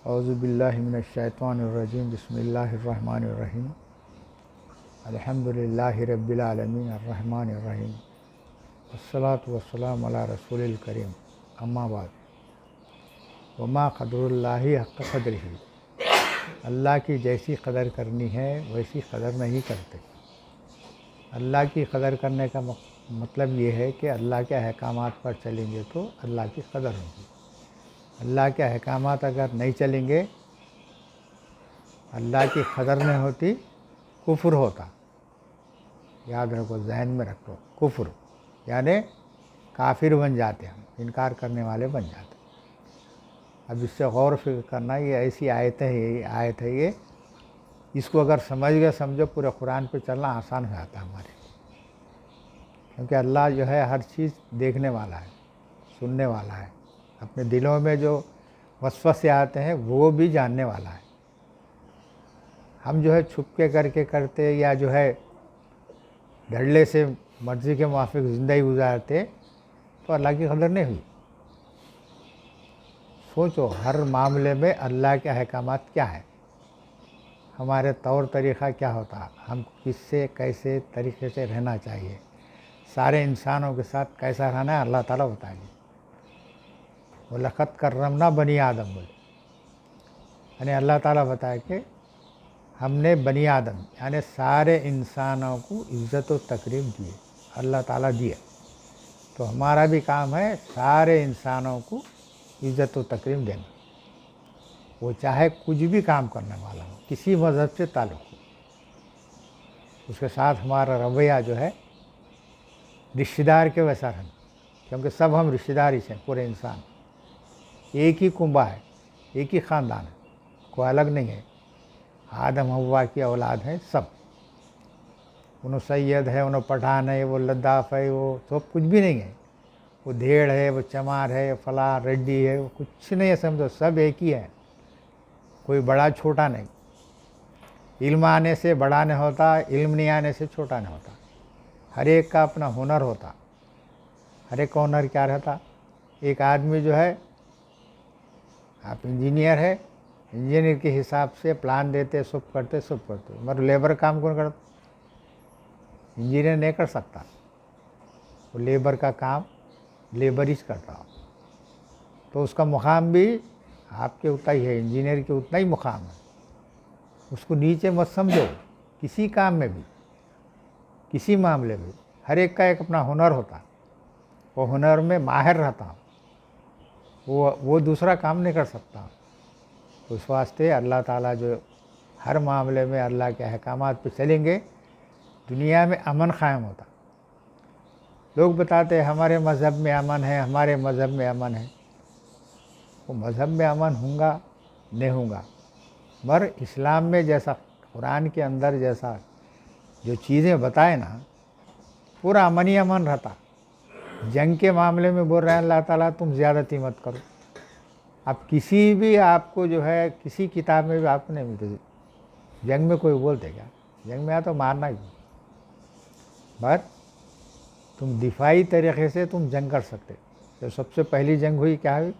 اعوذ باللہ من الشیطان الرجیم بسم اللہ الرحمن الرحیم الحمد للہ رب العالمین الرحمن الرحیم والصلاة والسلام علی رسول الکریم اما بعد وما قدر اللہ حق قدرہ، اللہ کی جیسی قدر کرنی ہے ویسی قدر نہیں کرتے۔ اللہ کی قدر کرنے کا مطلب یہ ہے کہ اللہ کے احکامات پر چلیں گے تو اللہ کی قدر ہوگی۔ اللہ کے احکامات اگر نہیں چلیں گے، اللہ کی قدر نہیں ہوتی، کفر ہوتا۔ یاد رکھو، ذہن میں رکھو، کفر یعنی کافر بن جاتے، ہم انکار کرنے والے بن جاتے۔ اب اس سے غور و فکر کرنا، یہ ایسی آیت ہے یہ اس کو اگر سمجھ گئے سمجھو، پورے قرآن پہ چلنا آسان ہو جاتا ہے ہمارے، کیونکہ اللہ جو ہے ہر چیز دیکھنے والا ہے، سننے والا ہے، اپنے دلوں میں جو وسوسے آتے ہیں وہ بھی جاننے والا ہے۔ ہم جو ہے چھپ کے کر کے کرتے یا جو ہے دھڑلے سے مرضی کے موافق زندگی گزارتے تو اللہ کی قدر نہیں ہوئی۔ سوچو، ہر معاملے میں اللہ کے احکامات کیا ہے، ہمارے طور طریقہ کیا ہوتا، ہم کس سے کیسے طریقے سے رہنا چاہیے، سارے انسانوں کے ساتھ کیسا رہنا ہے، اللہ تعالیٰ بتائیں گے۔ وَلَقَدْ كَرَّمْنَا بنی آدم بولے، یعنی اللہ تعالیٰ بتائے کہ ہم نے بنی آدم یعنی سارے انسانوں کو عزت و تکریم دیے، اللہ تعالیٰ دیے۔ تو ہمارا بھی کام ہے سارے انسانوں کو عزت و تکریم دینا، وہ چاہے کچھ بھی کام کرنے والا ہو، کسی مذہب سے تعلق ہو، اس کے ساتھ ہمارا رویہ جو ہے رشتہ دار کے ویسا رہنا، کیونکہ سب ہم رشتہ دار ہی ہیں، پورے انسان ایک ہی کنبہ ہے، ایک ہی خاندان ہے، کوئی الگ نہیں ہے۔ آدم حوا کی اولاد ہیں سب، انہوں سید ہے، انہوں پٹھان ہے، وہ لداف ہے، وہ سب کچھ بھی نہیں ہے، وہ دھیڑ ہے، وہ چمار ہے، فلاں ریڈی ہے، وہ کچھ نہیں ہے، سمجھو سب ایک ہی ہے، کوئی بڑا چھوٹا نہیں۔ علم آنے سے بڑا نہیں ہوتا، علم نہیں آنے سے چھوٹا نہیں ہوتا، ہر ایک کا اپنا ہنر ہوتا۔ ہر ایک کا ہنر کیا رہتا؟ ایک آدمی جو ہے، آپ انجینئر ہے، انجینئر کے حساب سے پلان دیتے، سب کرتے مگر لیبر کام کون کرتا؟ انجینئر نہیں کر سکتا، وہ لیبر کا کام لیبر ہی کرتا ہو، تو اس کا مقام بھی آپ کے اتنا ہی ہے، انجینئر کے اتنا ہی مقام ہے۔ اس کو نیچے مت سمجھو، کسی کام میں بھی، کسی معاملے میں، ہر ایک کا ایک اپنا ہنر ہوتا، وہ ہنر میں ماہر رہتا، وہ دوسرا کام نہیں کر سکتا۔ تو اس واسطے اللہ تعالیٰ جو ہر معاملے میں اللہ کے احکامات پہ چلیں گے، دنیا میں امن قائم ہوتا۔ لوگ بتاتے ہیں ہمارے مذہب میں امن ہے، ہمارے مذہب میں امن ہے، وہ مذہب میں امن ہوں گا نہیں ہوں گا، مگر اسلام میں جیسا، قرآن کے اندر جیسا جو چیزیں بتائے نا، پورا امن ہی امن رہتا۔ جنگ کے معاملے میں بول رہے ہیں اللہ تعالیٰ تم زیادتی مت کرو۔ اب کسی بھی آپ کو جو ہے کسی کتاب میں بھی آپ کو نہیں ملتے، جنگ میں کوئی بولتے کیا؟ جنگ میں تو مارنا ہی، بس تم دفاعی طریقے سے تم جنگ کر سکتے۔ تو سب سے پہلی جنگ ہوئی کیا ہوئی؟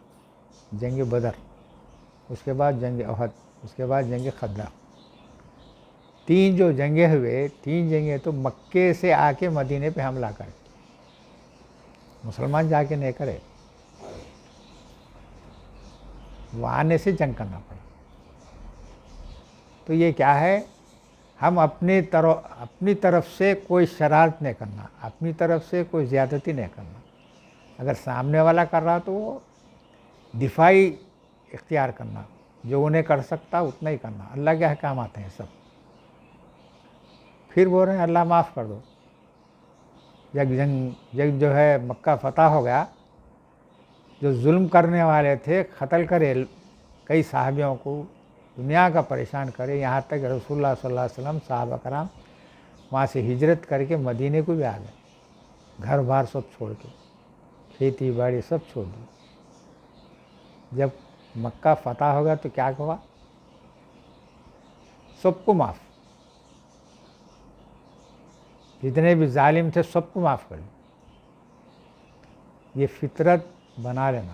جنگ بدر، اس کے بعد جنگ احد، اس کے بعد جنگ خندق۔ تین جو جنگیں ہوئے، تین جنگیں تو مکے سے آ کے مدینے پہ حملہ کرے، مسلمان جا کے نہیں کرے، وہ آنے سے جنگ کرنا پڑا۔ تو یہ کیا ہے؟ ہم اپنی طرف سے کوئی شرارت نہیں کرنا، اپنی طرف سے کوئی زیادتی نہیں کرنا۔ اگر سامنے والا کر رہا تو وہ دفاعی اختیار کرنا، جو انہیں کر سکتا اتنا ہی کرنا۔ اللہ کے احکامات ہیں سب۔ پھر بول رہے ہیں اللہ معاف کر دو۔ جب جو ہے مکہ فتح ہو گیا، جو ظلم کرنے والے تھے قتل کرے کئی صحابیوں کو، دنیا کا پریشان کرے، یہاں تک رسول اللہ صلی اللہ علیہ وسلم صحابہ کرام وہاں سے ہجرت کر کے مدینے کو بھی آ گئے، گھر بار سب چھوڑ کے، کھیتی باڑی سب چھوڑ دی۔ جب مکہ فتح ہو گیا تو کیا ہوا؟ سب کو معاف، جتنے بھی ظالم تھے سب کو معاف کر دیا۔ یہ فطرت بنا لینا،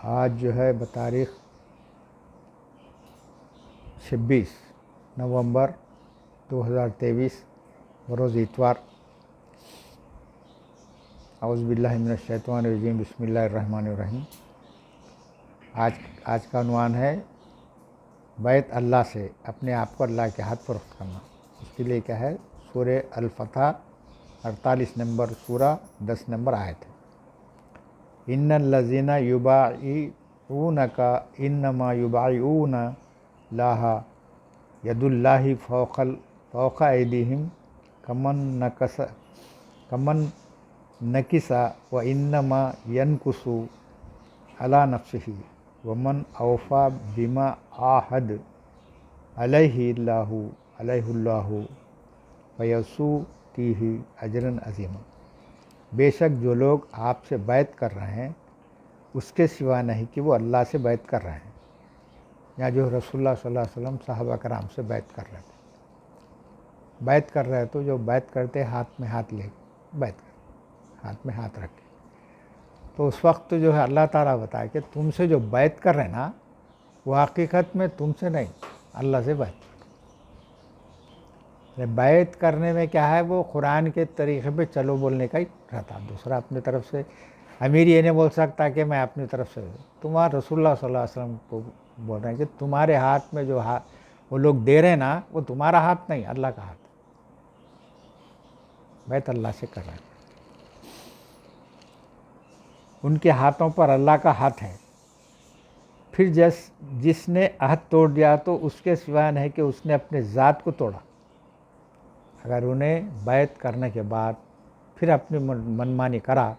آج جو ہے بتاریخ 26 نومبر 2023 بروز اتوار۔ اعوذ باللہ من الشیطان الرجیم، بسم اللہ الرحمن الرحیم۔ آج کا عنوان ہے بیت اللہ سے اپنے آپ کو اللہ کے ہاتھ پر رخ کرنا۔ اس کے لیے کیا ہے؟ سورہ الفتح 48 نمبر سورہ 10 نمبر آیت ہے۔ ان الذین یبایعونک انما یبایعون اللہ ید اللہ فوق ایدیہم کمن نکس و انما ینکس علی نفسہ ومن اوفی بما عاہد علیہ اللہ فیؤتیہ اجرا عظیما۔ بے شک جو لوگ آپ سے بیعت کر رہے ہیں اس کے سوا نہیں کہ وہ اللہ سے بیعت کر رہے ہیں، یا جو رسول اللہ صلی اللہ علیہ وسلم صحابہ کرام سے بیعت کر رہے تھے۔ بیعت کر رہے تو جو بیعت کرتے ہاتھ میں ہاتھ لے بیعت کر، ہاتھ میں ہاتھ رکھ کے، تو اس وقت جو ہے اللہ تعالیٰ بتائے کہ تم سے جو بیعت کر رہے ہیں نا، وہ حقیقت میں تم سے نہیں، اللہ سے بیعت۔ بیعت کرنے میں کیا ہے؟ وہ قرآن کے طریقے پہ چلو بولنے کا ہی رہتا، دوسرا اپنی طرف سے امیر یہ نہیں بول سکتا کہ میں اپنی طرف سے۔ تمہارا رسول اللہ صلی اللہ علیہ وسلم کو بول رہے ہیں کہ تمہارے ہاتھ میں جو وہ لوگ دے رہے ہیں نا، وہ تمہارا ہاتھ نہیں، اللہ کا ہاتھ۔ بیعت اللہ سے کر رہے ہیں، ان کے ہاتھوں پر اللہ کا ہاتھ ہے۔ پھر جس نے عہد توڑ دیا تو اس کے سوا نہیں کہ اس نے اپنے ذات کو توڑا۔ اگر انہیں بیعت کرنے کے بعد پھر اپنی منمانی کرا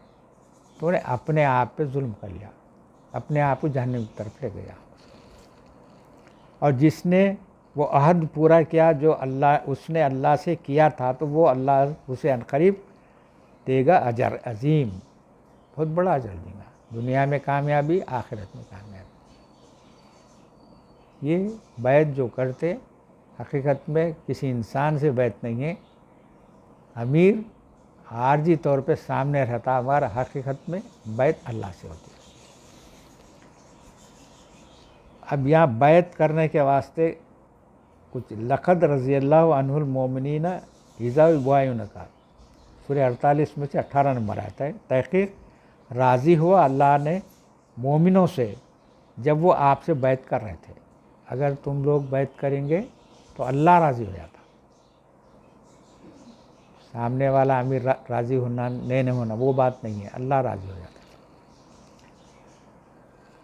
تو انہیں اپنے آپ پہ ظلم کر لیا، اپنے آپ کو جہنم کی طرف لے گیا۔ اور جس نے وہ عہد پورا کیا جو اس نے اللہ سے کیا تھا، تو وہ اللہ اسے عنقریب دے گا اجر عظیم، بہت بڑا اجر دے گا، دنیا میں کامیابی، آخرت میں کامیابی۔ یہ بیعت جو کرتے حقیقت میں کسی انسان سے بیعت نہیں ہے، امیر عارضی طور پہ سامنے رہتا، ہمارا حقیقت میں بیعت اللہ سے ہوتی ہے۔ اب یہاں بیعت کرنے کے واسطے کچھ لقد رضی اللہ عنہ المومنین اذا یبایعونک، سورہ 48 میں سے 18 نمبر آتا ہے۔ تحقیق راضی ہوا اللہ نے مومنوں سے جب وہ آپ سے بیعت کر رہے تھے۔ اگر تم لوگ بیعت کریں گے تو اللہ راضی ہو جاتا، سامنے والا امیر راضی ہونا نہیں ہونا وہ بات نہیں ہے، اللہ راضی ہو جاتا۔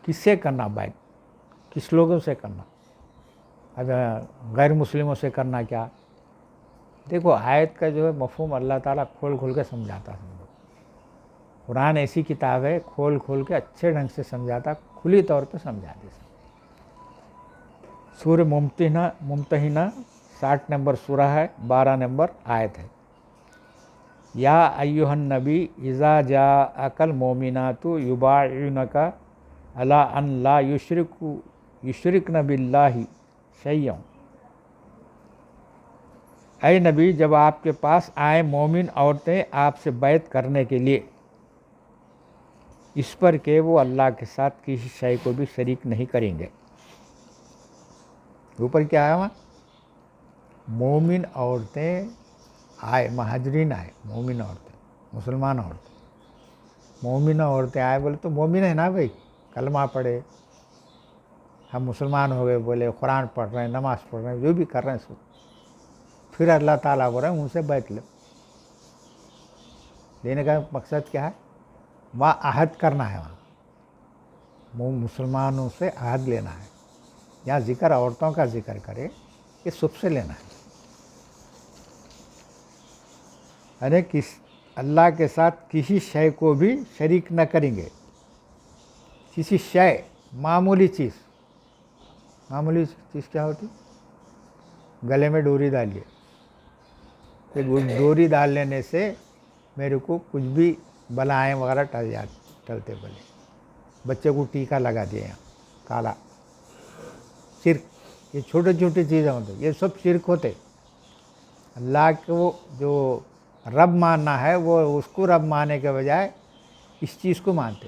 کس سے کرنا بیعت؟ کس لوگوں سے کرنا؟ اب غیر مسلموں سے کرنا کیا؟ دیکھو آیت کا جو ہے مفہوم اللہ تعالیٰ کھول کے سمجھاتا ہے۔ قرآن ایسی کتاب ہے، کھول کے اچھے ڈھنگ سے سمجھاتا، کھلی طور پہ سمجھاتے۔ سورہ ممتحنہ 60 نمبر سورہ ہے، 12 نمبر آیت ہے۔ یا ایھا النبی اذا جاءک المؤمنات یبایعنک علی ان لا یشرکن باللہ شیئا۔ اے نبی، جب آپ کے پاس آئیں مومن عورتیں آپ سے بیعت کرنے کے لیے، اس پر کہ وہ اللہ کے ساتھ کسی شے کو بھی شریک نہیں کریں گے۔ اوپر کیا ہے وہاں؟ مومن عورتیں آئے، مہاجرین آئے، مومن عورتیں، مسلمان عورتیں، مومن عورتیں آئے بولے تو مومن ہے نا بھائی، کلمہ پڑھے، ہم مسلمان ہو گئے، بولے قرآن پڑھ رہے ہیں، نماز پڑھ رہے ہیں، جو بھی کر رہے ہیں سب، پھر اللہ تعالیٰ بول رہے ہیں ان سے بیعت لو۔ لینے کا مقصد کیا ہے؟ وہاں عہد کرنا ہے، وہاں مسلمانوں سے عہد لینا ہے۔ یہاں ذکر عورتوں کا ذکر کرے، یہ سب سے لینا ہے، یعنی اللہ کے ساتھ کسی شے کو بھی شریک نہ کریں گے۔ کسی شے، معمولی چیز کیا ہوتی؟ گلے میں ڈوری ڈالیے، ڈوری ڈال لینے سے میرے کو کچھ بھی بلائیں وغیرہ ٹلتے بولے۔ بچے کو ٹیکا لگا دیا یہاں کالا، شرک۔ یہ چھوٹی چھوٹی چیزیں ہوتی، یہ سب شرک ہوتے۔ اللہ کو جو رب ماننا ہے وہ اس کو رب ماننے کے بجائے اس چیز کو مانتے۔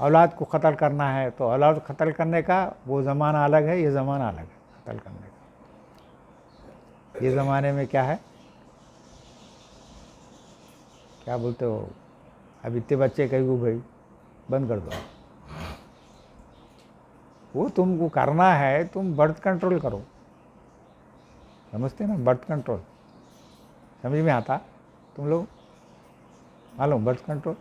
اولاد کو قتل کرنا ہے تو اولاد قتل کرنے کا وہ زمانہ الگ ہے، یہ زمانہ الگ ہے قتل کرنے کا۔ یہ زمانے میں کیا ہے، کیا بولتے ہو، اب اتنے بچے کہیں گے بھائی بند کر دو، وہ تم کو کرنا ہے، تم برتھ کنٹرول کرو، سمجھتے نا، برتھ کنٹرول سمجھ میں آتا تم لوگ، معلوم برتھ کنٹرول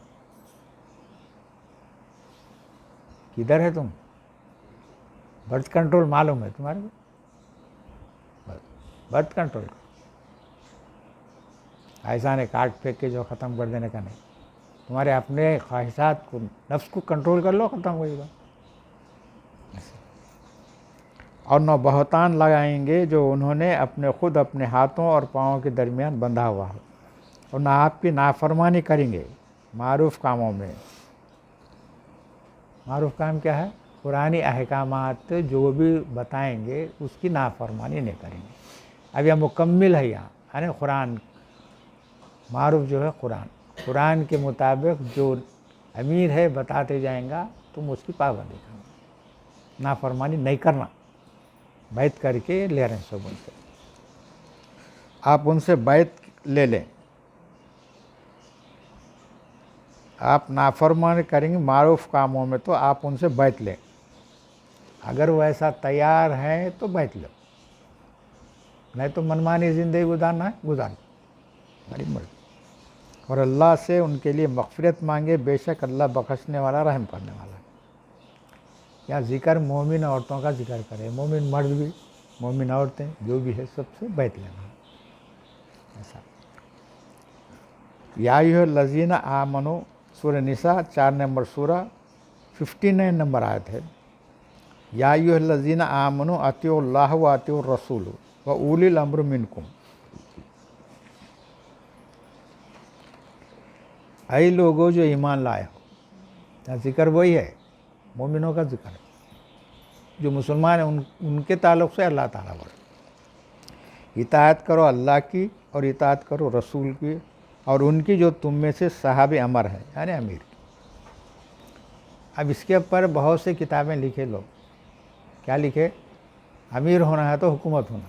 کدھر ہے، تم برتھ کنٹرول معلوم ہے تمہارے کو، برتھ کنٹرول ایسا نہیں کاٹ پھینک کے جو ختم کر دینے کا نہیں، تمہارے اپنے خواہشات کو، نفس کو کنٹرول کر لو، ختم ہوئے گا۔ اور نہ بہتان لگائیں گے جو انہوں نے خود اپنے ہاتھوں اور پاؤں کے درمیان بندھا ہوا ہو، اور نہ آپ کی نافرمانی کریں گے معروف کاموں میں۔ معروف کام کیا ہے، قرآنی احکامات جو بھی بتائیں گے اس کی نافرمانی نہیں کریں گے۔ اب یہ مکمل ہے، یعنی قرآن معروف جو ہے قرآن کے مطابق جو امیر ہے بتاتے جائیں گا، تم اس کی پابندی کرنا، نافرمانی نہیں کرنا، بیعت کر کے لے رہے ہیں سب ان سے، آپ ان سے بیعت لے لیں۔ آپ نافرمانی کریں گے معروف کاموں میں تو آپ ان سے بیعت لیں، اگر وہ ایسا تیار ہیں تو بیعت لو، نہیں تو منمانی زندگی گزارنا ہے گزار لو، بڑی مرضی۔ اور اللہ سے ان کے لیے مغفرت مانگے، بے شک اللہ بخشنے والا رحم کرنے والا ہے۔ یا ذکر مومن عورتوں کا ذکر کرے، مومن مرد بھی، مومن عورتیں جو بھی ہے سب سے بیعت لینا ایسا۔ یا ایھا الذین آمنوا، سورہ نساء 4 نمبر سورہ 59 نمبر آیت ہے۔ یا ایھا الذین آمنوا اطیعوا اللہ و اطیعوا الرسول و اولی الامر منکم، اے لوگوں جو ایمان لائے ہو، ذکر وہی ہے، مومنوں کا ذکر ہے، جو مسلمان ہیں ان کے تعلق سے اللہ تعالیٰ بولے اطاعت کرو اللہ کی، اور اطاعت کرو رسول کی، اور ان کی جو تم میں سے صاحب امر ہے، یعنی امیر کی۔ اب اس کے اوپر بہت سی کتابیں لکھے لوگ، کیا لکھے، امیر ہونا ہے تو حکومت ہونا،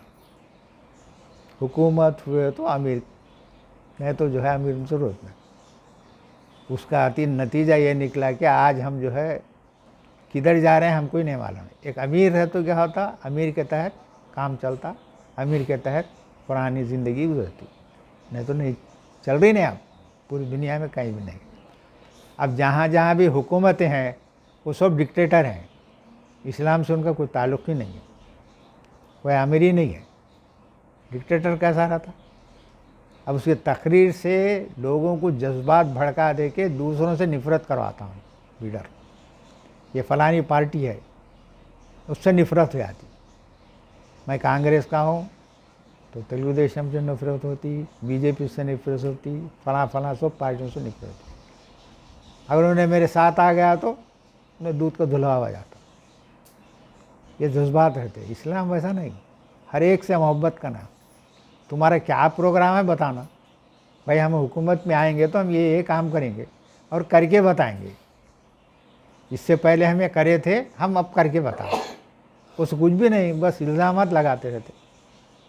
حکومت ہوئے تو امیر، نہیں تو جو ہے امیر ضرورت نہیں۔ اس کا نتیجہ یہ نکلا کہ آج ہم جو ہے کدھر جا رہے ہیں ہم کو ہی نہیں معلوم ہے۔ ایک امیر ہے تو کیا ہوتا، امیر کے تحت کام چلتا، امیر کے تحت پرانی زندگی گزرتی، نہیں تو نہیں چل رہی، نہیں اب پوری دنیا میں کہیں بھی نہیں۔ اب جہاں جہاں بھی حکومتیں ہیں وہ سب ڈکٹیٹر ہیں، اسلام سے ان کا کوئی تعلق ہی نہیں ہے، کوئی امیر ہی نہیں ہے، ڈکٹیٹر کیسا رہتا۔ اب اس کی تقریر سے لوگوں کو جذبات بھڑکا دے کے دوسروں سے نفرت کرواتا ہوں، لیڈر یہ فلانی پارٹی ہے، اس سے نفرت ہو جاتی، میں کانگریس کا ہوں تو تلگو دیشم سے نفرت ہوتی، بی جے پی سے نفرت ہوتی، فلاں سب پارٹیوں سے نفرت ہوتی، اگر انہیں میرے ساتھ آ گیا تو انہیں دودھ کا دھلا ہو جاتا، یہ جذبات رہتے۔ اسلام ویسا نہیں، ہر ایک سے محبت کرنا، تمہارا کیا پروگرام ہے بتانا، بھائی ہم حکومت میں آئیں گے تو ہم یہ کام کریں گے اور کر کے بتائیں گے، اس سے پہلے ہم یہ کرے تھے، ہم اب کر کے بتائیں، اس کچھ بھی نہیں، بس الزامات لگاتے رہتے،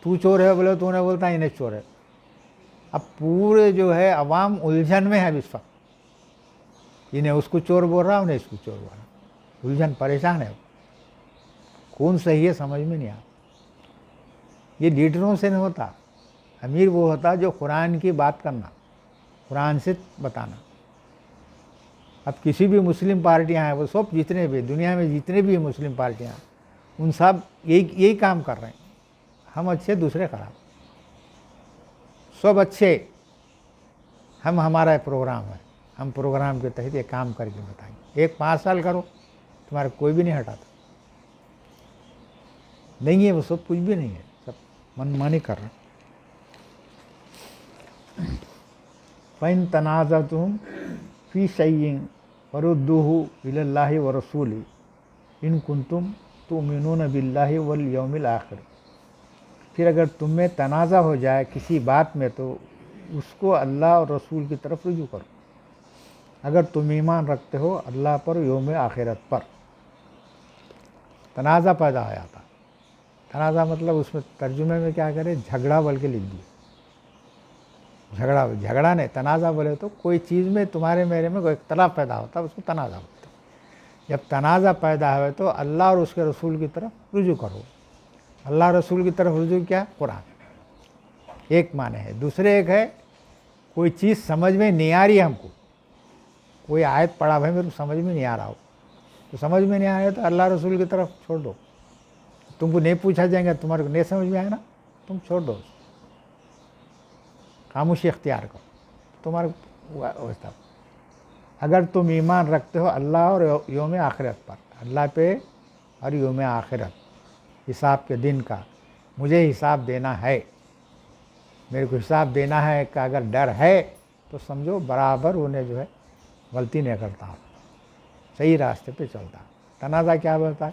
تو چور ہے بولے تو انہیں بولتا انہیں چور ہے۔ اب پورے جو ہے عوام الجھن میں ہے اس وقت، انہیں اس کو چور بول رہا، انہیں اس کو چور بول رہا، الجھن، پریشان ہے، کون صحیح ہے سمجھ میں نہیں آتا۔ یہ لیڈروں سے نہیں ہوتا، امیر وہ ہوتا جو قرآن کی بات کرنا، قرآن سے بتانا۔ اب کسی بھی مسلم پارٹیاں ہیں، وہ سب جتنے بھی دنیا میں جتنے بھی مسلم پارٹیاں ہیں، ان سب یہی کام کر رہے ہیں، ہم اچھے دوسرے خراب، سب اچھے، ہمارا پروگرام ہے، ہم پروگرام کے تحت یہ کام کر کے بتائیں گے، 5 سال کرو، تمہارا کوئی بھی نہیں ہٹاتا، نہیں ہے وہ سب کچھ بھی نہیں ہے، سب من مانی کر رہے ہیں۔ فَإِن تَنَازَعْتُمْ فِي شَيْءٍ فَرُدُّوهُ إِلَى اللَّهِ وَرَسُولِهِ إِن كُنتُمْ تُؤْمِنُونَ بِاللَّهِ وَالْيَوْمِ الْآخِرِ۔ پھر اگر تم میں تنازع ہو جائے کسی بات میں تو اس کو اللہ اور رسول کی طرف رجوع کرو، اگر تم ایمان رکھتے ہو اللہ پر یوم آخرت پر. تنازع پیدا ہو جاتا. تنازع مطلب اس میں ترجمے میں کیا کرے, جھگڑا بول کے لکھ دیے. جھگڑا نہیں, تنازع بولے تو کوئی چیز میں تمہارے میرے میں کوئی اختلاف پیدا ہوتا ہے, اس کو تنازع بولتے ہیں. جب تنازع پیدا ہوئے تو اللہ اور اس کے رسول کی طرف رجوع کرو. اللہ رسول کی طرف رجوع کیا؟ قرآن. ایک معنی ہے. دوسرے ایک ہے کوئی چیز سمجھ میں نہیں آ رہی ہے ہم کو, کوئی آیت پڑھا بھائی میرے کو سمجھ میں نہیں آ رہا ہو, تو سمجھ میں نہیں آ رہا ہے تو اللہ رسول کی طرف چھوڑ دو. تم کو نہیں پوچھا جائیں گا, تمہارے کو نہیں سمجھ میں آئے نا, تم چھوڑ دو, خاموشی اختیار کرو, تمہارے ویسا. اگر تم ایمان رکھتے ہو اللہ اور یوم آخرت پر, اللہ پہ اور یوم آخرت حساب کے دن کا, مجھے حساب دینا ہے, میرے کو حساب دینا ہے کہ اگر ڈر ہے تو سمجھو برابر انہیں جو ہے غلطی نہیں کرتا, صحیح راستے پہ چلتا. تنازع کیا بولتا ہے؟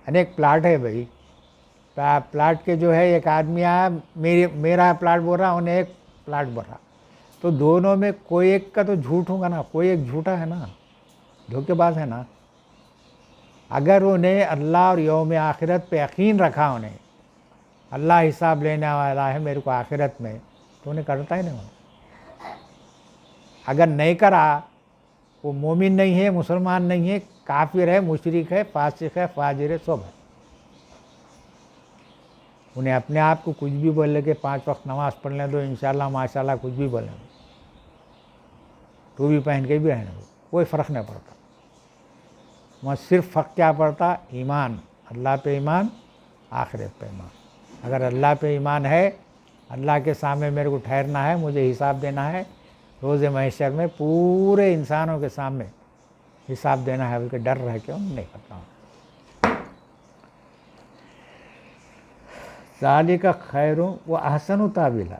ایک پلاٹ ہے بھائی, پلاٹ کے جو ہے ایک آدمی آیا, میرا پلاٹ بول رہا, انہیں ایک پلاٹ بول رہا, تو دونوں میں کوئی ایک کا تو جھوٹ ہوگا نا, کوئی ایک جھوٹا ہے نا, دھوکے باز ہے نا. اگر انہیں اللہ اور یوم آخرت پہ یقین رکھا, انہیں اللہ حساب لینے والا ہے میرے کو آخرت میں, تو انہیں کرتا ہی نہیں. اگر نہیں کرا, وہ مومن نہیں ہے, مسلمان نہیں ہے, کافر ہے, مشرک ہے, فاسق ہے, فاجر ہے, سب ہے. انہیں اپنے آپ کو کچھ بھی بولے کہ 5 وقت نماز پڑھ لیں تو انشاءاللہ ماشاءاللہ کچھ بھی بولیں, ٹوپی پہن کے بھی رہنے, کوئی فرق نہیں پڑتا. وہاں صرف فرق کیا پڑتا؟ ایمان, اللہ پہ ایمان, آخرت پہ ایمان. اگر اللہ پہ ایمان ہے, اللہ کے سامنے میرے کو ٹھہرنا ہے, مجھے حساب دینا ہے روز محشر میں, پورے انسانوں کے سامنے حساب دینا ہے, بلکہ ڈر رہ کے نہیں کرتا ہوں. ذالک خیر و احسن تاویلا,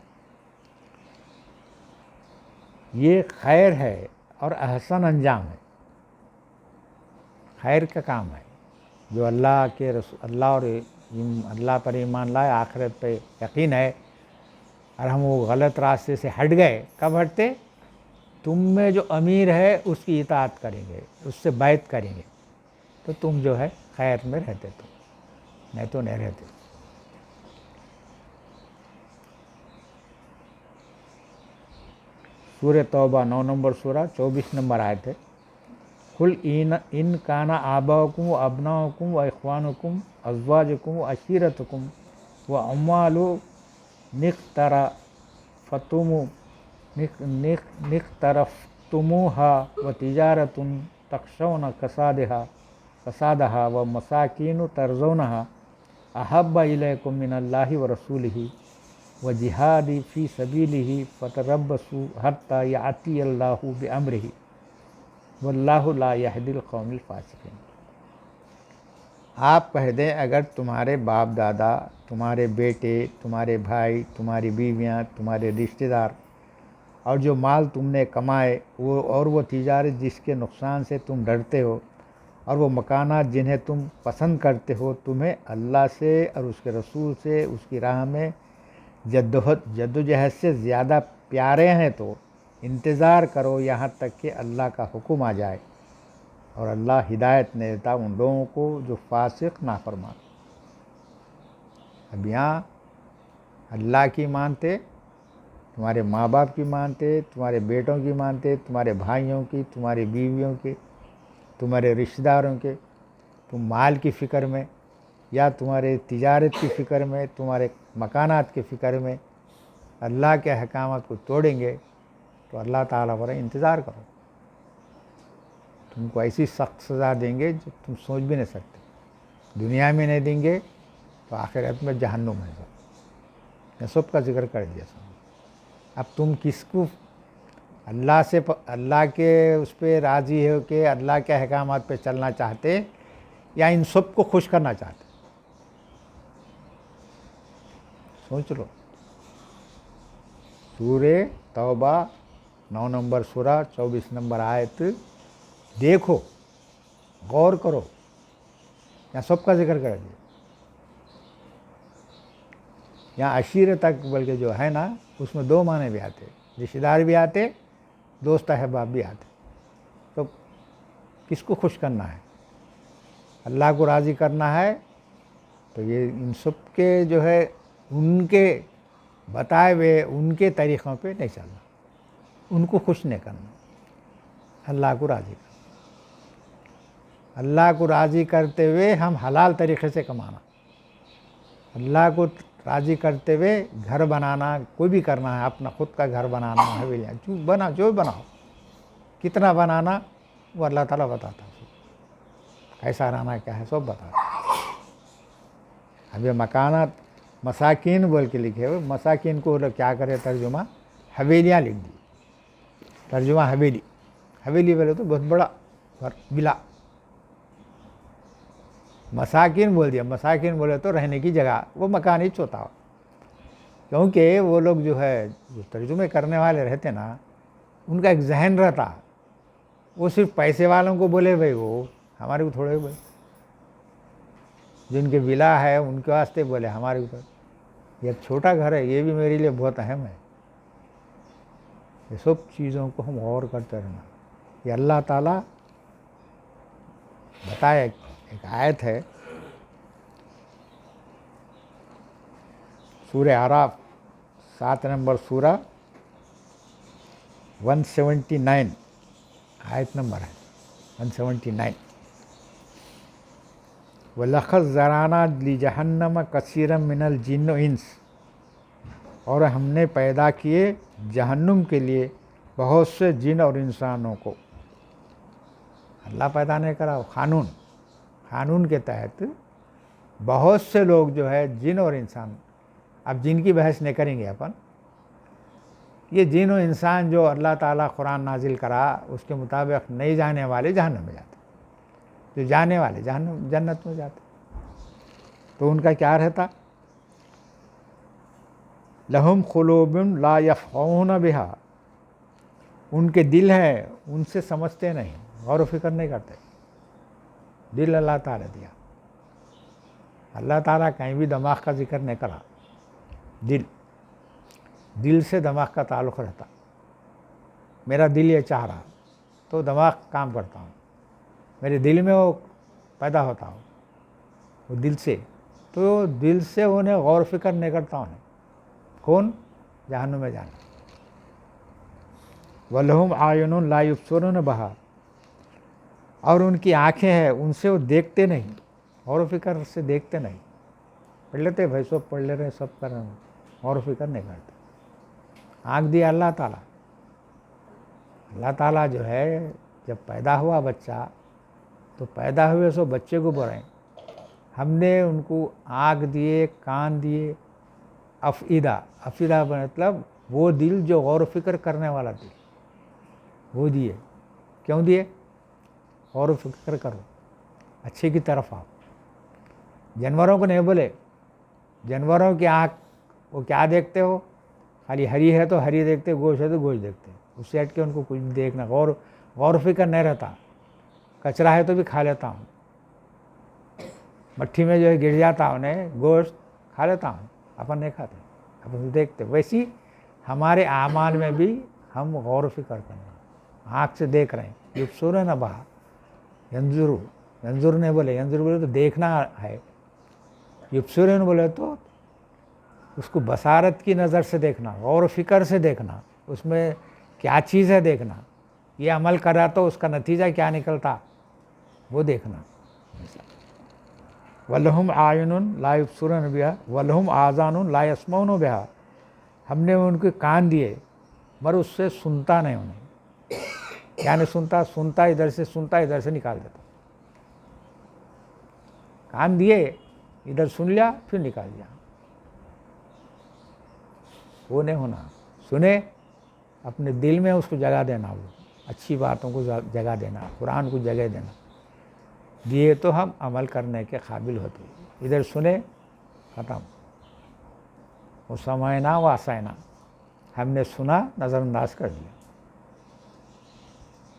یہ خیر ہے اور احسن انجام ہے. خیر کا کام ہے جو اللہ کے رسول, اللہ اور اللہ پر ایمان لائے, آخرت پہ یقین ہے, اور ہم وہ غلط راستے سے ہٹ گئے. کب ہٹتے؟ تم میں جو امیر ہے اس کی اطاعت کریں گے, اس سے بیعت کریں گے, تو تم جو ہے خیر میں رہتے, تم نہیں تو نہیں رہتے. سورہ توبہ 9 نمبر سورہ 24 نمبر آیت ہے. قل ان کان آباؤکم و ابناؤکم و اخوانکم ازواجکم و عشیرتکم و اموال نقترفتموها و تجارت تخشون کسادها و مساکین ترضونها احب الیکم من اللہ و رسولہ و جہاد فی سبیلہ فتربصوا حتی یأتی اللہ بامرہ واللہ لا یہدی القوم الفاسقین. آپ کہہ دیں اگر تمہارے باپ دادا, تمہارے بیٹے, تمہارے بھائی, تمہاری بیویاں, تمہارے رشتہ دار, اور جو مال تم نے کمائے وہ, اور وہ تجارت جس کے نقصان سے تم ڈرتے ہو, اور وہ مکانات جنہیں تم پسند کرتے ہو, تمہیں اللہ سے اور اس کے رسول سے, اس کی راہ میں جد و جہد سے زیادہ پیارے ہیں, تو انتظار کرو یہاں تک کہ اللہ کا حکم آ جائے, اور اللہ ہدایت نہیں دیتا ان لوگوں کو جو فاسق نافرمان. اب یہاں اللہ کی مانتے, تمہارے ماں باپ کی مانتے, تمہارے بیٹوں کی مانتے, تمہارے بھائیوں کی, تمہاری بیویوں کی, تمہارے رشتہ داروں کے, تم مال کی فکر میں, یا تمہارے تجارت کی فکر میں, تمہارے مکانات کی فکر میں اللہ کے احکامات کو توڑیں گے, تو اللہ تعالیٰ پر انتظار کرو, تم کو ایسی سخت سزا دیں گے جو تم سوچ بھی نہیں سکتے. دنیا میں نہیں دیں گے تو آخرت میں جہنم ہے. یہ سب کا ذکر کر دیا. اب تم کس کو اللہ سے, اللہ کے اس پہ راضی ہو کہ اللہ کے احکامات پہ چلنا چاہتے, یا ان سب کو خوش کرنا چاہتے؟ سوچ لو. سورہ توبہ 9 نمبر سورہ 24 نمبر آیت دیکھو, غور کرو, یہاں سب کا ذکر کر دیا. یہاں عشیرت تک بلکہ جو ہے نا, اس میں 2 معنی بھی آتے, رشتہ دار بھی آتے دوست احباب بھی آتے. تو کس کو خوش کرنا ہے؟ اللہ کو راضی کرنا ہے. تو یہ ان سب کے جو ہے ان کے بتائے ہوئے ان کے طریقوں پہ نہیں چلنا، ان کو خوش نہیں کرنا، اللہ کو راضی کرنا. اللہ کو راضی کرتے ہوئے ہم حلال طریقے سے کمانا، اللہ کو راضی کرتے ہوئے گھر بنانا، کوئی بھی کرنا ہے، اپنا خود کا گھر بنانا، حویلیاں جو بناؤ، کتنا بنانا وہ اللہ تعالیٰ بتاتا ہے، کیسا رہنا کیا ہے سب بتاتا. اب یہ مکانات مساکین بول کے لکھے ہوئے، مساکین کو کیا کرے ترجمہ حویلیاں لکھ دی. ترجمہ حویلی بولے تو بہت بڑا ولا، مساکین بول دیا. مساکین بولے تو رہنے کی جگہ، وہ مکان ہی ہوتا ہو. کیونکہ وہ لوگ جو ہے جو ترجمے کرنے والے رہتے نا، ان کا ایک ذہن رہتا، وہ صرف پیسے والوں کو بولے بھائی، وہ ہمارے کو تھوڑے بولے. جن کے ولا ہے ان کے واسطے بولے، ہمارے اوپر یہ ایک چھوٹا گھر ہے، یہ بھی میرے لیے بہت اہم ہے. یہ سب چیزوں کو ہم غور کرتے رہنا. یہ اللہ تعالیٰ بتایا، ایک آیت ہے سورہ اعراف 7 نمبر سورہ 179 آیت نمبر ہے 179. وَلَقَدْ ذَرَأْنَا لِجَهَنَّمَ كَثِيرًا مِنَ الْجِنِّ وَالْإِنسِ، اور ہم نے پیدا کیے جہنم کے لیے بہت سے جن اور انسانوں کو. اللہ پیدا نہیں کرا، قانون کے تحت بہت سے لوگ جو ہے جن اور انسان. اب جن کی بحث نہیں کریں گے اپن. یہ جن و انسان جو اللہ تعالیٰ قرآن نازل کرا اس کے مطابق نہیں جانے والے جہنم میں جاتے، جو جانے والے جنت میں جاتے. تو ان کا کیا رہتا؟ لہم قلوب لا یفقہون بہا، ان کے دل ہیں ان سے سمجھتے نہیں، غور و فکر نہیں کرتے. دل اللہ تعالیٰ دیا. اللہ تعالیٰ کہیں بھی دماغ کا ذکر نہیں کرا. دل سے دماغ کا تعلق رہتا. میرا دل یہ چاہ رہا تو دماغ کام کرتا ہوں، میرے دل میں وہ پیدا ہوتا ہوں، وہ دل سے. تو دل سے انہیں غور و فکر نہیں کرتا انہیں. کون؟ جہنم میں جانا. وَلَهُمْ أَعْيُنٌ لَا يُبْصِرُونَ بِهَا، اور ان کی آنکھیں ہیں ان سے وہ دیکھتے نہیں، غور و فکر سے دیکھتے نہیں. پڑھ لیتے بھائی، سب پڑھ لے رہے، سب کر رہے ہیں، غور و فکر نہیں کرتے. آنکھ دیا اللہ تعالیٰ. اللہ تعالیٰ جو ہے جب پیدا ہوا بچہ، تو پیدا ہوئے سو بچے کو بولیں، ہم نے ان کو آنکھ دیے، کان دیے، افئدہ مطلب وہ دل جو غور و فکر کرنے والا دل، وہ دیے. کیوں دیے؟ غور و فکر کرو، اچھے کی طرف آؤ. جانوروں کو نہیں بولے. جانوروں کی آنکھ وہ کیا دیکھتے ہو؟ خالی ہری ہے تو ہری دیکھتے، گوشت ہے تو گوشت دیکھتے. اس سے ہٹ کے ان کو کچھ دیکھنا، غور و فکر نہیں رہتا. کچرا ہے تو بھی کھا لیتا ہوں، مٹھی میں جو ہے گر جاتا ہوں، گوشت کھا لیتا ہوں. اپن نہیں کھاتے، اپن دیکھتے. ویسی ہمارے اعمال میں بھی ہم غور و فکر کریں، آنکھ سے دیکھ رہے ہیں. یبصرون بہا، ینظر نہیں بولے، ینظر بولے تو دیکھنا ہے. یبصرون بولے تو اس کو بصارت کی نظر سے دیکھنا، غور و فکر سے دیکھنا، اس میں کیا چیز ہے دیکھنا. یہ عمل کرا تو اس کا نتیجہ کیا نکلتا وہ دیکھنا. وَلَهُمْ أَعْيُنٌ لَا يُبْصِرُونَ بِهَا وَلَهُمْ آذَانٌ لَا يَسْمَعُونَ بِهَا، ہم نے ان کے کان دیے مگر اس سے سنتا نہیں. انہیں کیا نہیں سنتا ادھر سے نکال دیتا. کان دیے، ادھر سن لیا پھر نکال دیا. وہ نہیں ہونا. سنے، اپنے دل میں اس کو جگہ دینا، وہ اچھی باتوں کو جگہ دینا، قرآن کو جگہ دینا. دیے تو ہم عمل کرنے کے قابل ہوتے. ادھر سنے، ختم. وہ سمعنا و عصینا، ہم نے سنا، نظر انداز کر دیا.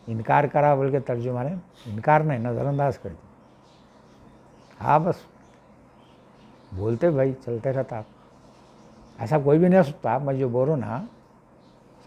انکار کرا بول کے ترجمہ نے، انکار نہیں، نظر انداز کر دیا. ہاں بس بولتے بھائی، چلتے رہتا. ایسا کوئی بھی نہیں سوچتا. میں جو بولوں نا،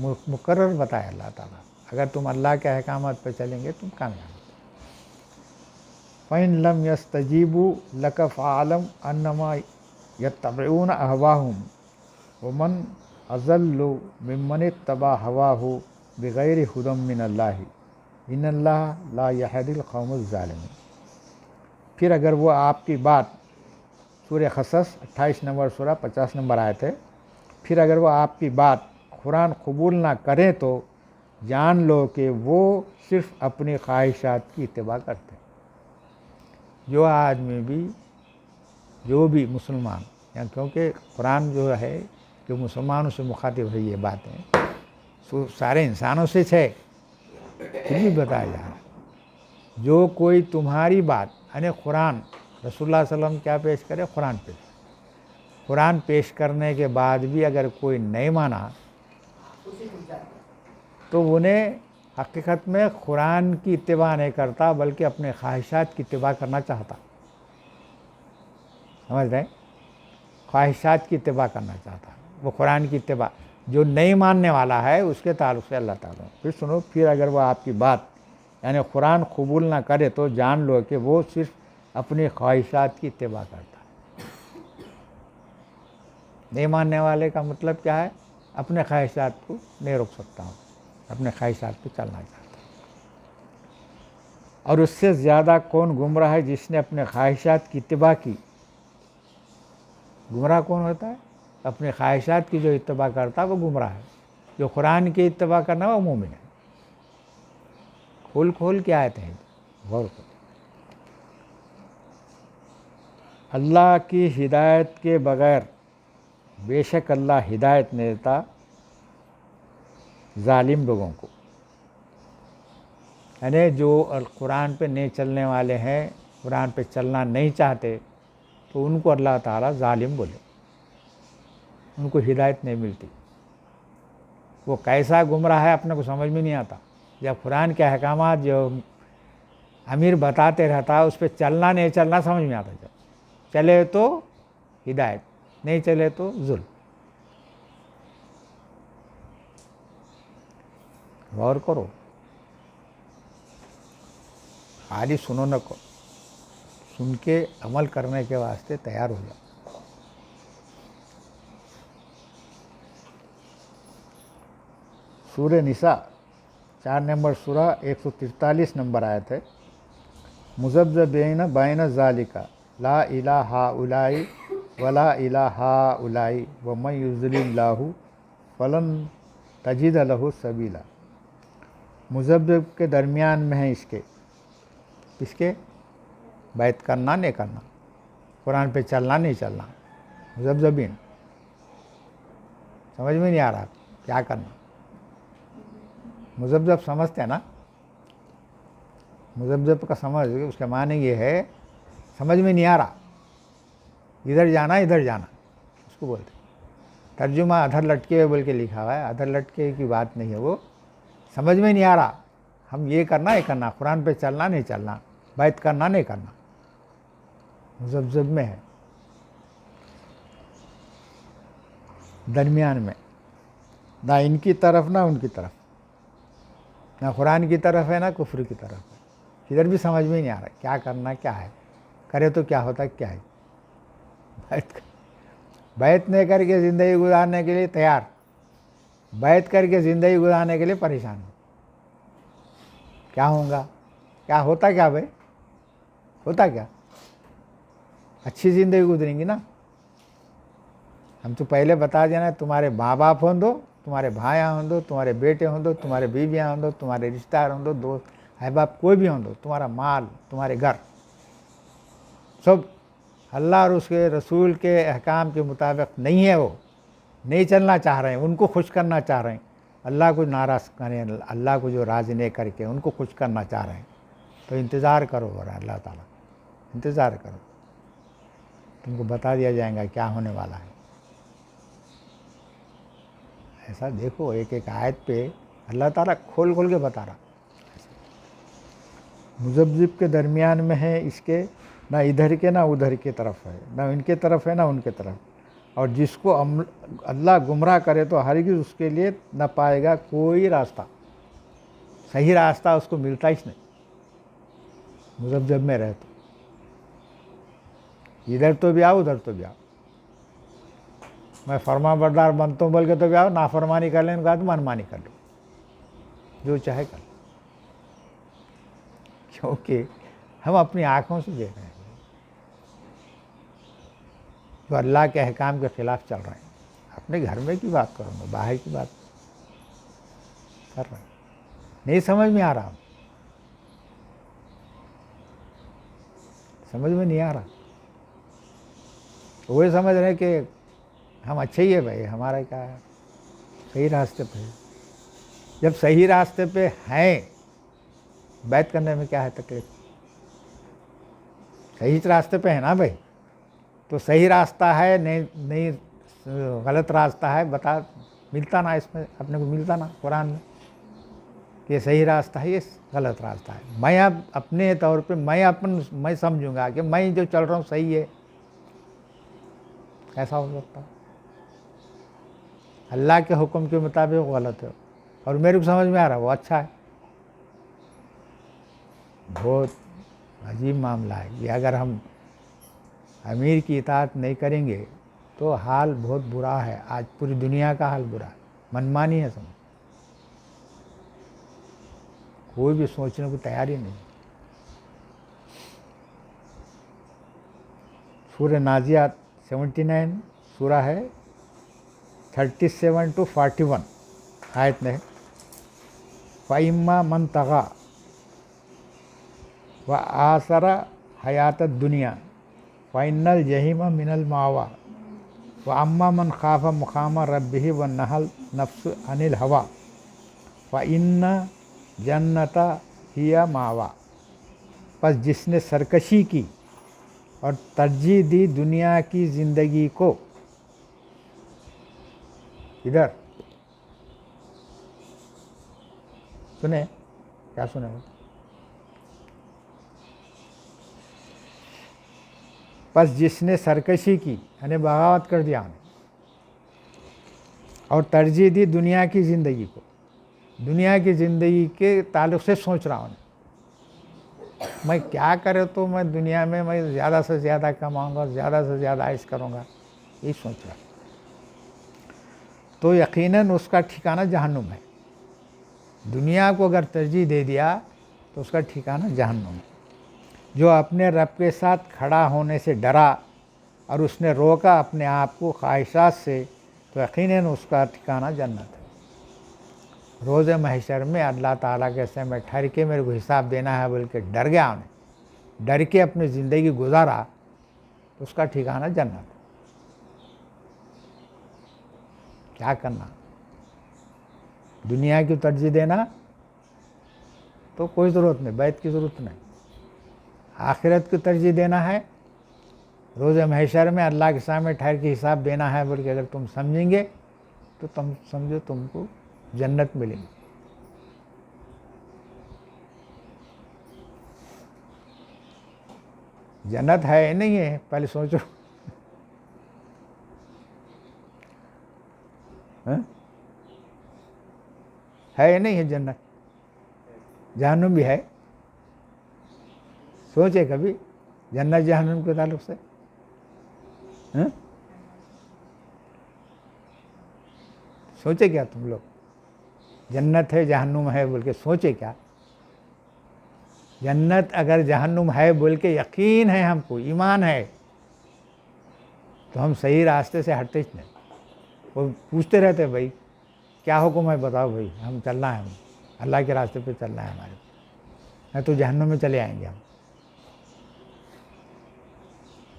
مقرر بتایا اللہ تعالیٰ. اگر تم اللہ کے احکامات پہ چلیں گے تم کامیاب. فَإِن لَمْ يَسْتَجِيبُوا لَكَ فَاعْلَمْ أَنَّمَا يَتَّبِعُونَ أَهْوَاءَهُمْ وَمَنْ أَضَلُّ مِمَّنِ اتَّبَعَ هَوَاهُ بِغَيْرِ هُدًى مِّنَ اللَّهِ إِنَّ اللَّهَ لَا يَهْدِي الْقَوْمَ الظَّالِمِينَ. پھر اگر وہ آپ کی بات، سورہ قصص 28 نمبر سورہ 50 نمبر آیت ہے، پھر اگر وہ آپ کی بات قرآن قبول نہ کریں تو جان لو کہ وہ صرف اپنی خواہشات کی اتباع کرتے ہیں. جو آدمی بھی، جو بھی مسلمان، یا کیونکہ قرآن جو ہے جو مسلمانوں سے مخاطب ہے، یہ باتیں سارے انسانوں سے ہے، پھر بھی بتایا جا رہا ہے. جو کوئی تمہاری بات، یعنی قرآن، رسول اللہ صلی اللہ علیہ وسلم کیا پیش کرے؟ قرآن پیش کرنے کے بعد بھی اگر کوئی نہیں مانا تو انہیں حقیقت میں قرآن کی اتباع نہیں کرتا بلکہ اپنے خواہشات کی اتباع کرنا چاہتا. سمجھ رہے ہیں؟ خواہشات کی اتباع کرنا چاہتا. وہ قرآن کی اتباع جو نہیں ماننے والا ہے اس کے تعلق سے اللہ تعالیٰ. پھر سنو، پھر اگر وہ آپ کی بات یعنی قرآن قبول نہ کرے تو جان لو کہ وہ صرف اپنی خواہشات کی اتباع کرتا ہے. نہیں ماننے والے کا مطلب کیا ہے؟ اپنے خواہشات کو نہیں روک سکتا ہوں، اپنے خواہشات پہ چلنا چاہتا. اور اس سے زیادہ کون گمراہ ہے جس نے اپنے خواہشات کی اتباع کی. گمراہ کون ہوتا ہے؟ اپنے خواہشات کی جو اتباع کرتا ہے وہ گمراہ ہے. جو قرآن کی اتباع کرنا وہ مومن ہے. کھول کھول کے آیتیں ہیں، غور کرو. اللہ کی ہدایت کے بغیر بے شک اللہ ہدایت نہیں دیتا ظالم لوگوں کو. یعنی جو قرآن پہ نہیں چلنے والے ہیں، قرآن پہ چلنا نہیں چاہتے، تو ان کو اللہ تعالیٰ ظالم بولے. ان کو ہدایت نہیں ملتی. وہ کیسا گمراہ ہے اپنے کو سمجھ میں نہیں آتا. جب قرآن کے احکامات جو امیر بتاتے رہتا اس پہ چلنا نہیں چلنا سمجھ میں آتا. جب چلے تو ہدایت، نہیں چلے تو ظلم. غور کرو، خالی سنو نہ کو، سن کے عمل کرنے کے واسطے تیار ہو جاؤ. سورہ نساء 4 نمبر سورہ 143 نمبر آیت ہے. مذبذبین بین ذالک لا الہ ہؤلاء ولا الہ ہؤلاء ومن یضلل اللہ فلن تجد لہ سبیلا. مذبذب کے درمیان میں ہے اس کے بیعت کرنا نہیں کرنا، قرآن پہ چلنا نہیں چلنا. مذبذبین، سمجھ میں نہیں آ رہا کیا کرنا. مذبذب سمجھتے ہیں نا؟ مذبذب کا سمجھ، اس کا معنی یہ ہے سمجھ میں نہیں آ رہا، ادھر جانا ادھر جانا، اس کو بولتے. ترجمہ ادھر لٹکے ہوئے بول کے لکھا ہوا ہے، ادھر لٹکے کی بات نہیں ہے. وہ سمجھ میں نہیں آ رہا، ہم یہ کرنا یہ کرنا، قرآن پہ چلنا نہیں چلنا، بیعت کرنا نہیں کرنا. مذبذب میں ہے، درمیان میں، نہ ان کی طرف نہ ان کی طرف، نہ قرآن کی طرف ہے نہ کفر کی طرف ہے. ادھر بھی سمجھ میں نہیں آ رہا کیا کرنا کیا ہے، کرے تو کیا ہوتا کیا ہے. بیعت نہیں کر کے زندگی گزارنے کے لیے تیار، بیعت کر کے زندگی گزارنے کے لیے پریشان ہو. کیا ہوگا؟ کیا ہوتا کیا بھائی؟ ہوتا کیا؟ اچھی زندگی گزریں گی نا. ہم تو پہلے بتا دینا، تمہارے ماں باپ ہوں دو، تمہارے بھائیاں ہوں دو، تمہارے بیٹے ہوں دو، تمہارے بیویاں ہوں دو، تمہارے رشتہ دار ہوں دو، دوست احباب کوئی بھی ہوں دو، تمہارا مال، تمہارے گھر، سب اللہ اور اس کے رسول کے احکام کے مطابق نہیں ہے. وہ نہیں چلنا چاہ رہے ہیں، ان کو خوش کرنا چاہ رہے ہیں. اللہ کو ناراض کریں، اللہ کو جو راضی نہیں کر کے ان کو خوش کرنا چاہ رہے ہیں. تو انتظار کرو، اور اللہ تعالیٰ انتظار کرو، تم کو بتا دیا جائے گا کیا ہونے والا ہے. ایسا دیکھو ایک ایک آیت پہ اللہ تعالیٰ کھول کھول کے بتا رہا. مذبذب کے درمیان میں ہے، اس کے نہ ادھر کے نہ ادھر کی طرف ہے، نہ ان کے طرف ہے نہ ان کے طرف. اور جس کو اللہ گمراہ کرے تو ہرگز اس کے لیے نہ پائے گا کوئی راستہ، صحیح راستہ اس کو ملتا ہی نہیں مذبذب میں رہے تو، ادھر تو بھی آؤ ادھر تو بھی آؤ، میں فرما بردار بنتا ہوں بول کے تو بھی آؤ، نافرمانی کر لینے کے بعد منمانی کر لو، جو چاہے کر لو، کیونکہ ہم اپنی آنکھوں سے دیکھ رہے ہیں جو اللہ کے احکام کے خلاف چل رہے ہیں۔ اپنے گھر میں کی بات کروں گا، باہر کی بات کر رہے ہیں، نہیں سمجھ میں آ رہا، سمجھ میں نہیں آ رہا، وہ سمجھ رہے کہ ہم اچھے ہی ہے بھائی، ہمارا کیا ہے، صحیح راستے پہ ہے۔ جب صحیح راستے پہ ہیں بیعت کرنے میں کیا ہے تکلیف؟ صحیح راستے پہ ہے نا بھائی، تو صحیح راستہ ہے نہیں غلط راستہ ہے بتا، ملتا نا، اس میں اپنے کو ملتا نا قرآن میں کہ یہ صحیح راستہ ہے، یہ غلط راستہ ہے۔ میں اب اپنے طور پہ میں سمجھوں گا کہ میں جو چل رہا ہوں صحیح ہے، کیسا ہو سکتا؟ اللہ کے حکم کے مطابق وہ غلط ہے اور میرے کو سمجھ میں آ رہا وہ اچھا ہے۔ بہت عجیب معاملہ ہے یہ، اگر ہم امیر کی اطاعت نہیں کریں گے تو حال بہت برا ہے، آج پوری دنیا کا حال برا ہے، منمانی ہے سمجھ، کوئی بھی سوچنے کو تیار ہی نہیں۔ سورہ نازعات 79 سورہ ہے، 37 to 41 آیت میں، فَإِمَّا مَنْ طَغَىٰ وَآثَرَ حَيَاةَ الدُّنْيَا فَإِنَّ الْجَحِيمَ مِنَ الْمَأْوَىٰ وَأَمَّا مَنْ خَافَ مَقَامَ رَبِّهِ وَنَهَى النَّفْسَ عَنِ الْهَوَىٰ فَإِنَّ الْجَنَّةَ هِيَ مَأْوَىٰ۔ پس جس نے سرکشی کی اور ترجیح دی دنیا کی زندگی کو، ادھر سنیں کیا سنیں، پس جس نے سرکشی کی یعنی بغاوت کر دیا اور ترجیح دی دنیا کی زندگی کو، دنیا کی زندگی کے تعلق سے سوچ رہا ہوں میں کیا کرے تو میں دنیا میں زیادہ سے زیادہ کماؤں گا، زیادہ سے زیادہ عائش کروں گا، یہ سوچ رہا تو یقیناً اس کا ٹھکانہ جہنم ہے۔ دنیا کو اگر ترجیح دے دیا تو اس کا ٹھکانہ جہنم ہے۔ جو اپنے رب کے ساتھ کھڑا ہونے سے ڈرا اور اس نے روکا اپنے آپ کو خواہشات سے تو یقیناً اس کا ٹھکانہ جنت ہے۔ روز محشر میں اللہ تعالیٰ کے سامنے ٹھہر کے میرے کو حساب دینا ہے بول کے ڈر گیا، انہیں ڈر کے اپنی زندگی گزارا تو اس کا ٹھکانہ جنت ہے۔ کیا کرنا؟ دنیا کی ترجیح دینا تو کوئی ضرورت نہیں، بیعت کی ضرورت نہیں۔ آخرت کی ترجیح دینا ہے، روز محشر میں اللہ کے سامنے ٹھہر کے حساب دینا ہے بول کے اگر تم سمجھیں گے تو تم سمجھو تم کو جنت ملے گی۔ جنت ہے نہیں ہے پہلے سوچو، ہے نہیں ہے جنت، جہنم بھی ہے، سوچے کبھی جنت جہنم کے تعلق سے؟ سوچے کیا تم لوگ؟ جنت ہے جہنم ہے بول کے سوچے کیا؟ جنت اگر جہنم ہے بول کے یقین ہے، ہم کو ایمان ہے تو ہم صحیح راستے سے ہٹتے نہیں۔ وہ پوچھتے رہتے بھائی کیا حکم ہے بتاؤ بھائی، ہم چلنا ہے، ہم اللہ کے راستے پہ چلنا ہے ہمارے، نہیں تو جہنم میں چلے آئیں گے، ہم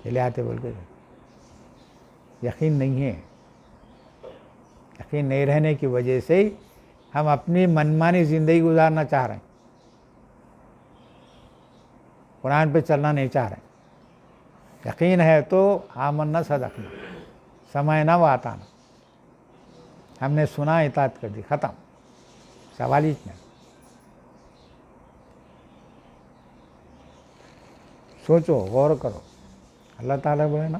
چلے آتے بول کے یقین نہیں ہے۔ یقین نہیں رہنے کی وجہ سے ہم اپنی منمانی زندگی گزارنا چاہ رہے ہیں، قرآن پہ چلنا نہیں چاہ رہے۔ یقین ہے تو آمنا صدقنا، سمعنا وأطعنا، ہم نے سنا اطاعت کر دی، ختم، سوال ہی نہیں۔ سوچو، غور کرو، اللہ تعالیٰ بولے نا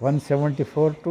174 to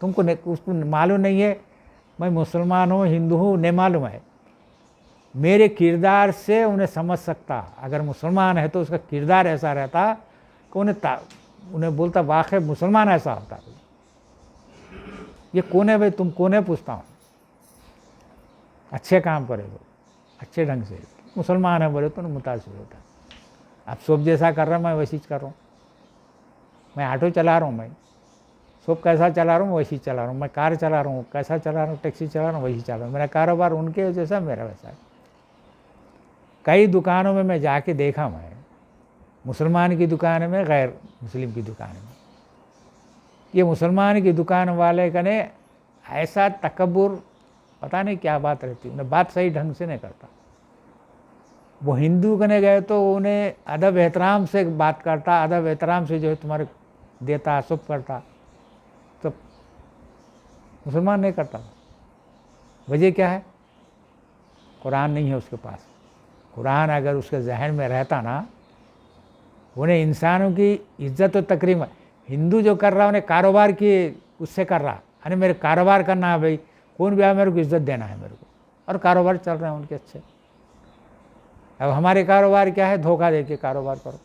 تم کو اس کو معلوم نہیں ہے میں مسلمان ہوں ہندو ہوں نہیں معلوم ہے. میرے کردار سے انہیں سمجھ سکتا. اگر مسلمان ہے تو اس کا کردار ایسا رہتا کہ انہیں بولتا واقعی مسلمان ایسا ہوتا. یہ کون ہے بھائی؟ تم کون ہے پوچھتا ہوں. اچھے کام کرے گا اچھے ڈھنگ سے. مسلمان ہے بولے تو متاثر ہوتا. اب سب جیسا کر رہا میں ویسی کر رہا ہوں. میں آٹو چلا رہا ہوں، میں سب کیسا چلا رہا ہوں ویسی چلا رہا ہوں. میں کار چلا رہا ہوں کیسا چلا رہا ہوں، ٹیکسی چلا رہا ہوں ویسی چلا رہا ہوں. میرا کاروبار ان کے جیسا میرا ویسا ہے. کئی دکانوں میں جا کے دیکھا میں، مسلمان کی دکان میں غیر مسلم کی دکان میں. یہ مسلمان کی دکان والے کا نے ایسا تکبر، پتہ نہیں کیا بات رہتی، انہیں بات صحیح ڈھنگ سے نہیں کرتا. وہ ہندو کنے گئے تو انہیں ادب احترام سے بات کرتا، ادب احترام سے جو ہے تمہارے دیتا سب کرتا. تو مسلمان نہیں کرتا. وجہ کیا ہے؟ قرآن نہیں ہے اس کے پاس. قرآن اگر اس کے ذہن میں رہتا نا، انہیں انسانوں کی عزت و تکریم. ہندو جو کر رہا انہیں کاروبار کی اس سے کر رہا، یعنی میرے کاروبار کرنا ہے بھائی، کون بھی آئے میرے کو عزت دینا ہے میرے کو، اور کاروبار چل رہے ہیں ان کے اچھے. اب ہمارے کاروبار کیا ہے؟ دھوکہ دے کے کاروبار کرو.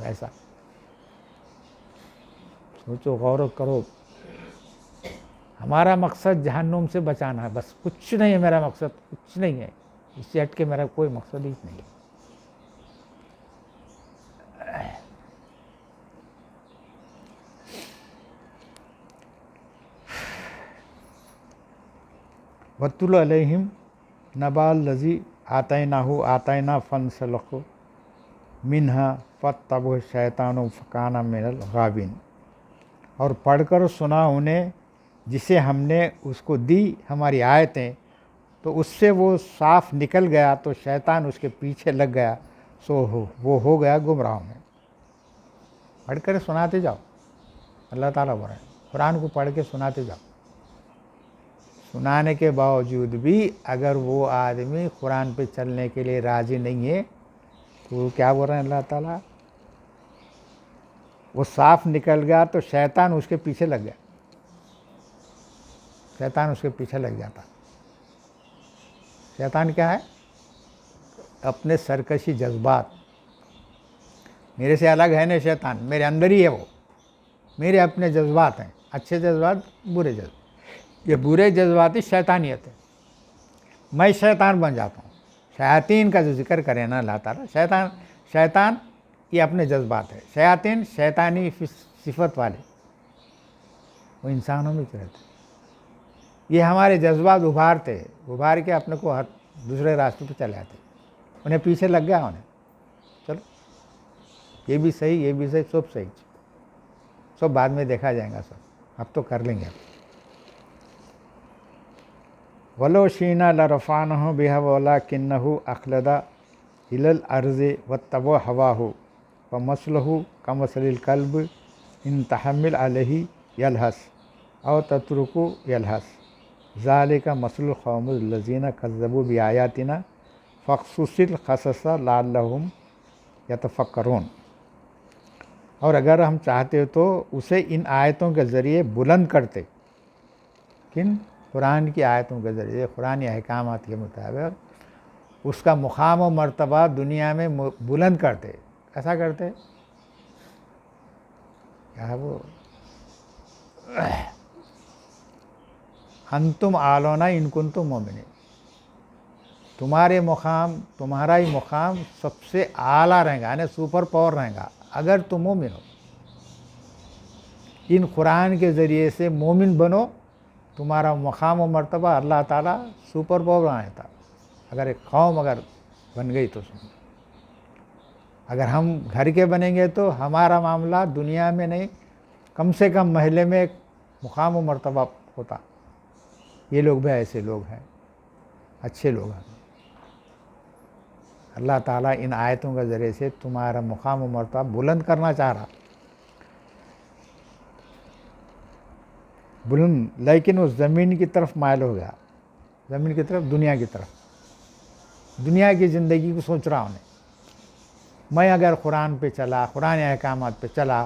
ایسا سوچو، غور کرو. ہمارا مقصد جہنم سے بچانا ہے بس، کچھ نہیں ہے. میرا مقصد کچھ نہیں ہے، اس سے ہٹ کے میرا کوئی مقصد ہی نہیں ہے. وَاتْلُ عَلَيْهِمْ نَبَأَ الَّذِي آتَيْنَاهُ فَانْسَلَخَ مِنْهَا فَاتَّبَعَهُ الشَّيْطَانُ فَكَانَ مِنَ الْغَاوِينَ. اور پڑھ کر سنا انہیں جسے ہم نے اس کو دی ہماری آیتیں، تو اس سے وہ صاف نکل گیا تو شیطان اس کے پیچھے لگ گیا، سو وہ ہو گیا گمراہوں میں. پڑھ کر سناتے جاؤ. اللہ تعالیٰ بول رہے ہیں قرآن کو پڑھ کے سناتے جاؤ. سنانے کے باوجود بھی اگر وہ آدمی قرآن پہ چلنے کے لیے راضی نہیں ہے تو وہ کیا بول رہے ہیں اللہ تعالیٰ؟ وہ صاف نکل گیا تو شیطان اس کے پیچھے لگ گیا. شیطان اس کے پیچھے لگ جاتا. شیطان کیا ہے؟ اپنے سرکشی جذبات. میرے سے الگ ہے نا شیطان، میرے اندر ہی ہے وہ. میرے اپنے جذبات ہیں، اچھے جذبات برے جذبات. یہ برے جذباتی شیطانیت ہے. میں شیطان بن جاتا ہوں. شیاطین کا جو ذکر کرے نا اللہ تعالیٰ، شیطان یہ اپنے جذبات ہے. شیاطین شیطانی صفت والے وہ انسانوں میں رہتے. یہ ہمارے جذبات ابھار کے اپنے کو ہر دوسرے راستے پہ چلے آتے. انہیں پیچھے لگ گیا انہیں. چلو یہ بھی صحیح، یہ بھی صحیح، سب صحیح، سب بعد میں دیکھا جائے گا. سب اب تو کر لیں گے. وَلَوْ شِئْنَا لَرَفَعْنَاهُ بِهَا وَلَكِنَّهُ أَخْلَدَ إِلَى الْأَرْضِ وَاتَّبَعَ هَوَاهُ فَمَثَلُهُ كَمَثَلِ الْكَلْبِ إِنْ تَحْمِلْ عَلَيْهِ يَلْهَثْ أَوْ تَتْرُكْهُ يَلْهَثْ ذَلِكَ مَثَلُ الْقَوْمِ الَّذِينَ كَذَّبُوا بِآيَاتِنَا فَاقْصُصِ الْقَصَصَ لَعَلَّهُمْ يَتَفَكَّرُونَ. اور اگر ہم چاہتے تو اسے ان آیتوں کے ذریعے بلند کرتے. کن؟ قرآن کی آیتوں کے ذریعے، قرآن احکامات کے مطابق اس کا مقام و مرتبہ دنیا میں بلند کرتے. ایسا کرتے کیا وہ انتم اعلون ان کنتم مومنین. تمہارا ہی مقام سب سے اعلیٰ رہے گا، یعنی سپر پاور رہے گا اگر تم مومن ہو. ان قرآن کے ذریعے سے مومن بنو، تمہارا مقام و مرتبہ اللہ تعالیٰ سپر پاور بناتا. اگر ایک قوم اگر بن گئی تو سن. اگر ہم گھر کے بنیں گے تو ہمارا معاملہ دنیا میں نہیں، کم سے کم محلے میں ایک مقام و مرتبہ ہوتا. یہ لوگ بھی ایسے لوگ ہیں، اچھے لوگ ہیں. اللہ تعالیٰ ان آیتوں کے ذریعے سے تمہارا مقام و مرتبہ بلند کرنا چاہ رہا. بلند، لیکن وہ زمین کی طرف مائل ہو گیا. زمین کی طرف، دنیا کی طرف. دنیا کی زندگی کو سوچ رہا ہوں. میں اگر قرآن پہ چلا، قرآن احکامات پہ چلا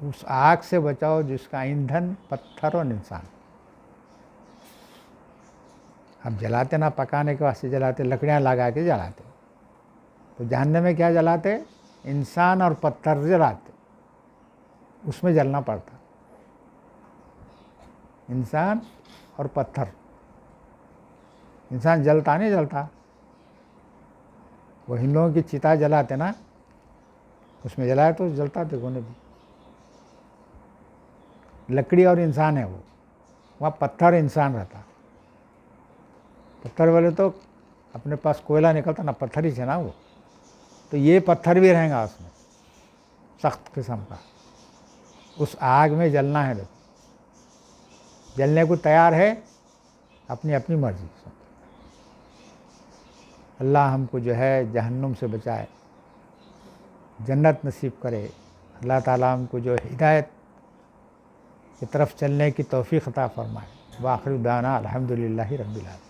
اس آگ سے بچاؤ جس کا ایندھن پتھر اور انسان. اب جلاتے نا پکانے کے واسطے جلاتے، لکڑیاں لگا کے جلاتے. تو جہنم میں کیا جلاتے؟ انسان اور پتھر جلاتے. اس میں جلنا پڑتا، انسان اور پتھر. انسان جلتا نہیں جلتا. وہ ان لوگوں کی چتا جلاتے نا، اس میں جلایا تو جلتا دیکھو نے بھی. لکڑی اور انسان ہے، وہ وہاں پتھر انسان رہتا. پتھر والے تو اپنے پاس کوئلہ نکلتا نا پتھر ہی سے نا وہ، تو یہ پتھر بھی رہیں گا اس میں سخت قسم کا. اس آگ میں جلنا ہے، جلنے کو تیار ہے، اپنی اپنی مرضی. اللہ ہم کو جو ہے جہنم سے بچائے، جنت نصیب کرے. اللہ تعالیٰ ہم کو جو ہدایت کی طرف چلنے کی توفیق عطا فرمائے. وآخر دعوانا الحمدللہ رب العالمین.